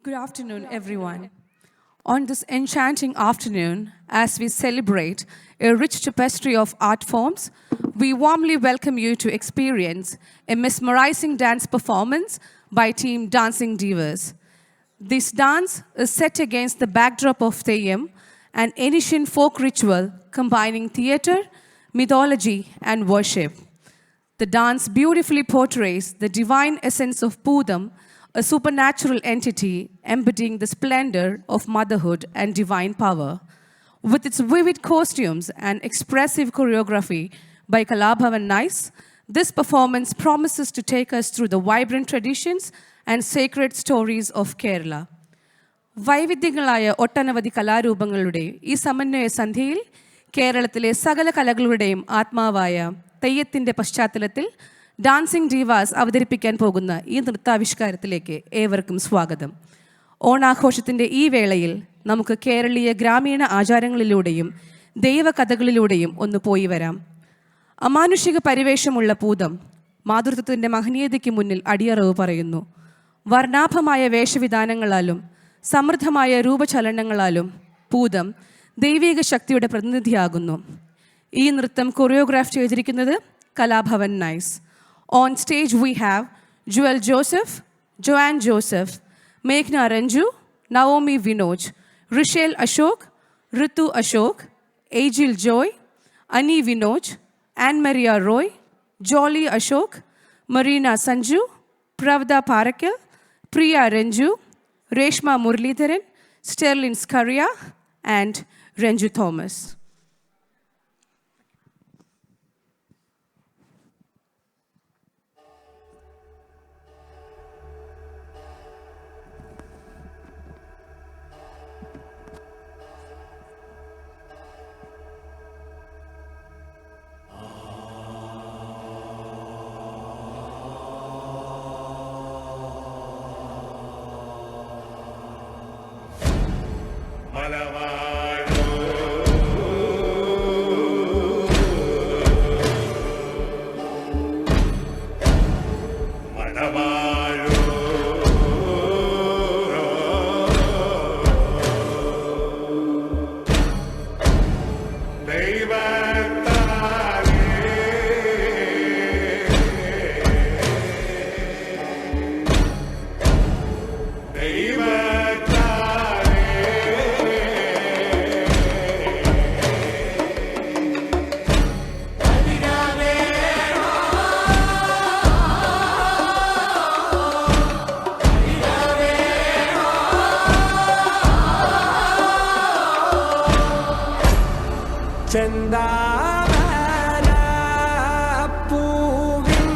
Good afternoon, everyone. On this enchanting afternoon, as we celebrate a rich tapestry of art forms, we warmly welcome you to experience a mesmerizing dance performance by Team Dancing Divas. This dance is set against the backdrop of Theyyam, an ancient folk ritual combining theatre, mythology, and worship. The dance beautifully portrays the divine essence of Poodam, a supernatural entity embodying the splendor of motherhood and divine power. With its vivid costumes and expressive choreography by Kalabhavan Nice, this performance promises to take us through the vibrant traditions and sacred stories of Kerala. വൈവിധ്യങ്ങളായ ഒട്ടനവധി കലാരൂപങ്ങളുടെ ഈ സമന്വയ സന്ധ്യയിൽ കേരളത്തിലെ സകല കലകളുടെയും ആത്മാവായ തെയ്യത്തിൻ്റെ പശ്ചാത്തലത്തിൽ dancing ഡീവാസ് അവതരിപ്പിക്കാൻ പോകുന്ന ഈ നൃത്താവിഷ്കാരത്തിലേക്ക് ഏവർക്കും സ്വാഗതം. ഓണാഘോഷത്തിൻ്റെ ഈ വേളയിൽ നമുക്ക് കേരളീയ ഗ്രാമീണ ആചാരങ്ങളിലൂടെയും ദൈവകഥകളിലൂടെയും ഒന്ന് പോയി വരാം. അമാനുഷിക പരിവേഷമുള്ള പൂതം മാതൃത്വത്തിൻ്റെ മഹനീയതയ്ക്ക് മുന്നിൽ അടിയറവ് പറയുന്നു. വർണ്ണാഭമായ വേഷവിധാനങ്ങളാലും സമൃദ്ധമായ രൂപചലനങ്ങളാലും പൂതം ദൈവിക ശക്തിയുടെ പ്രതിനിധിയാകുന്നു. ഈ നൃത്തം കൊറിയോഗ്രാഫ് ചെയ്തിരിക്കുന്നത് Kalabhavan nice. On stage we have Joel Joseph, Joanne Joseph, Meghna Ranju, Naomi Vinoj, Rishel Ashok, Ritu Ashok, Agil Joy, Ani Vinoj, Anne-Maria Roy, Jolly Ashok, Marina Sanju, Pravda Parakil, Priya Ranju, Reshma Murlidharan, Sterling Skaria, and Ranju Thomas. ചെന്താമരപ്പൂവിൻ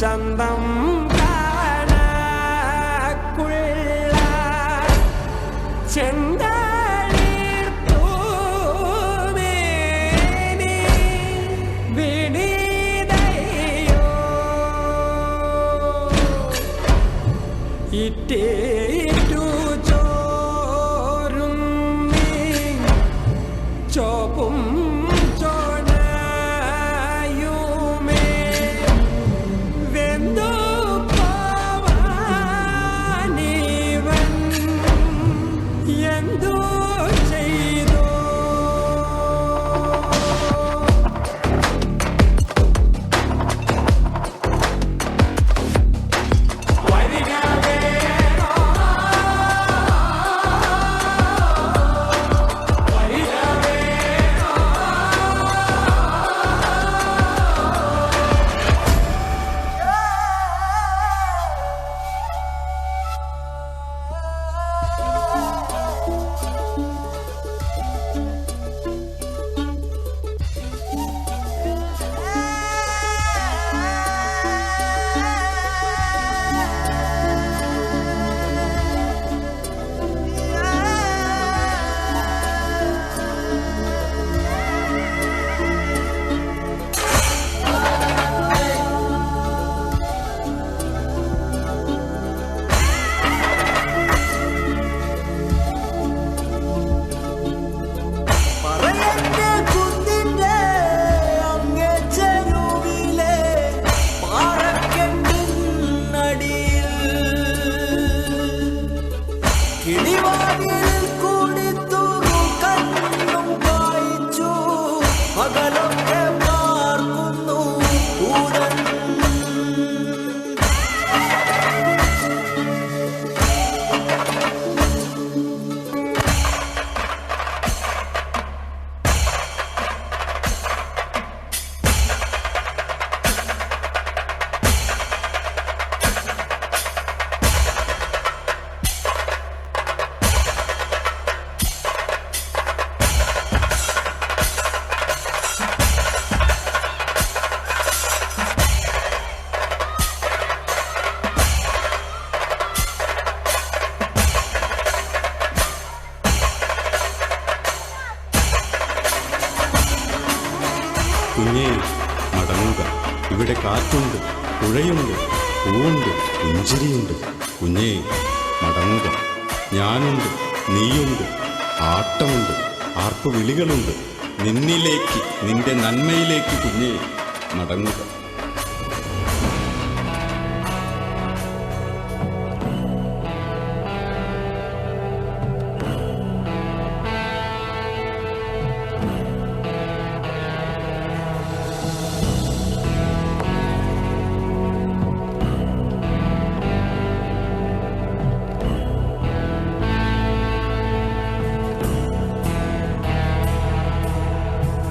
ചന്തം കാണക്കുള്ള ചെന്തളിർപ്പൂമേനി വിനീതയോ ഇറ്റേറ്റു ചോരും ചോപ്പും ചോണയുമേ വെന്തു പോവാനിവൻ എന്തു ചെയ്തോ കുഞ്ഞേ മടങ്ങുക. ഇവിടെ കാറ്റുണ്ട്, പുഴയുണ്ട്, പൂവുണ്ട്, പുഞ്ചിരിയുണ്ട്. കുഞ്ഞേ മടങ്ങുക. ഞാനുണ്ട്, നീയുണ്ട്, ആട്ടമുണ്ട്, ആർപ്പുവിളികളുണ്ട്. നിന്നിലേക്ക്, നിന്റെ നന്മയിലേക്ക് കുഞ്ഞേ മടങ്ങുക.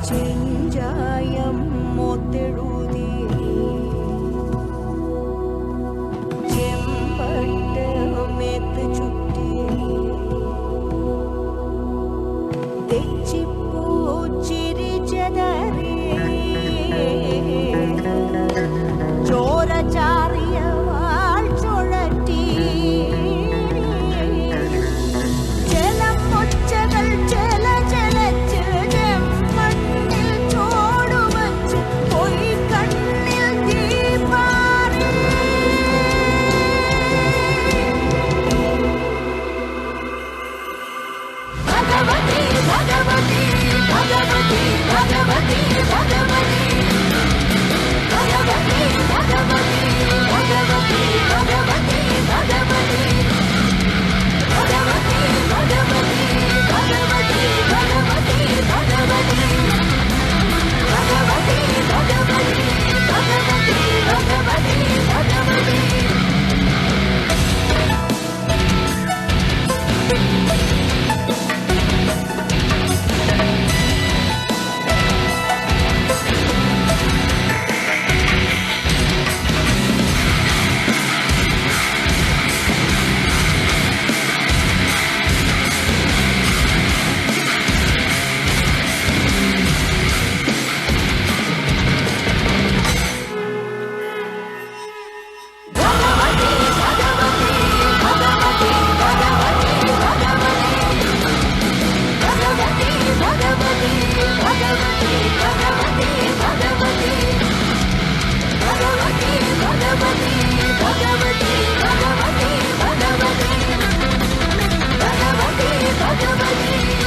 ചെഞ്ചായം മൊത്തെഴുതി ചെമ്പട്ട് മെത്ത് ചുറ്റി തെച്ചിപ്പൂ ചിരിച്ചതറി ചോര ചാറിയ വാൾ ചുഴറ്റി ജലം ഒച്ചകൾ ജല ജലച്ച് മണ്ണിൽ ചോടുവച്ച് പൊയ് കണ്ണിൽ ദീപാറി ഭഗവതി ഭഗവതി ഭഗവതി ഭഗവതി ഭഗവതി ഭഗവതി ഭഗവതി ഭഗവതി ഭഗവതി ഭഗവതി ഭഗവതി ഭഗവതി ഭഗവതി ഭഗവതി ഭഗവതി ഭഗവതി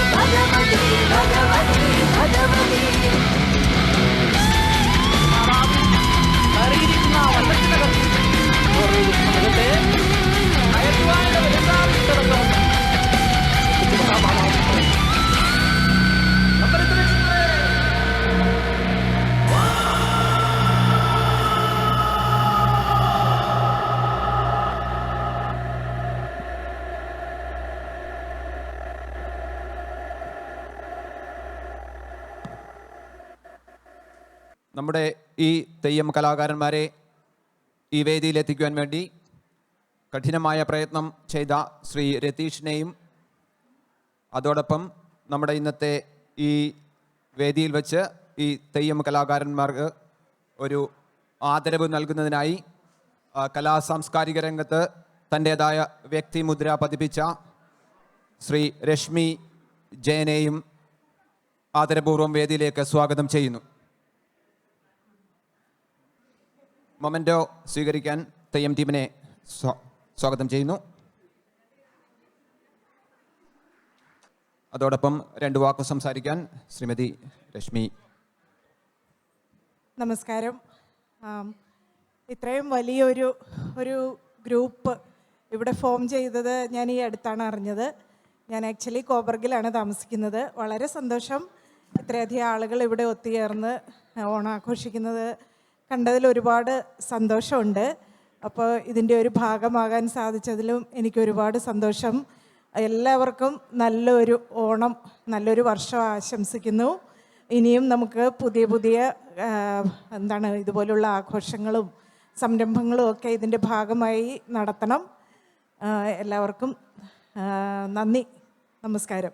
ഭഗവതി ഭഗവതി ഭഗവതി നമ്മുടെ ഈ തെയ്യം കലാകാരന്മാരെ ഈ വേദിയിലെത്തിക്കുവാൻ വേണ്ടി കഠിനമായ പ്രയത്നം ചെയ്ത ശ്രീ രതീഷിനെയും അതോടൊപ്പം നമ്മുടെ ഇന്നത്തെ ഈ വേദിയിൽ വെച്ച് ഈ തെയ്യം കലാകാരന്മാർക്ക് ഒരു ആദരവ് നൽകുന്നതിനായി കലാ സാംസ്കാരിക രംഗത്ത് തൻ്റേതായ വ്യക്തിമുദ്ര പതിപ്പിച്ച ശ്രീ രശ്മി ജയനെയും ആദരപൂർവ്വം വേദിയിലേക്ക് സ്വാഗതം ചെയ്യുന്നു. മൊമെൻറ്റോ സ്വീകരിക്കാൻ തെയ്യം ടീമിനെ സ്വാഗതം ചെയ്യുന്നു. അതോടൊപ്പം 2 വാക്ക് സംസാരിക്കാൻ ശ്രീമതി രശ്മി. നമസ്കാരം. ഇത്രയും വലിയൊരു ഗ്രൂപ്പ് ഇവിടെ ഫോം ചെയ്തത് ഞാൻ ഈ അടുത്താണ് അറിഞ്ഞത്. ഞാൻ ആക്ച്വലി കോബർഗിലാണ് താമസിക്കുന്നത്. വളരെ സന്തോഷം ഇത്രയധികം ആളുകൾ ഇവിടെ ഒത്തുചേർന്ന് ഓണം ആഘോഷിക്കുന്നത് കണ്ടതിൽ ഒരുപാട് സന്തോഷമുണ്ട്. അപ്പോൾ ഇതിൻ്റെ ഒരു ഭാഗമാകാൻ സാധിച്ചതിലും എനിക്ക് ഒരുപാട് സന്തോഷം. എല്ലാവർക്കും നല്ലൊരു ഓണം, നല്ലൊരു വർഷം ആശംസിക്കുന്നു. ഇനിയും നമുക്ക് പുതിയ പുതിയ ഇതുപോലുള്ള ആഘോഷങ്ങളും സംരംഭങ്ങളും ഒക്കെ ഇതിൻ്റെ ഭാഗമായി നടത്തണം. എല്ലാവർക്കും നന്ദി, നമസ്കാരം.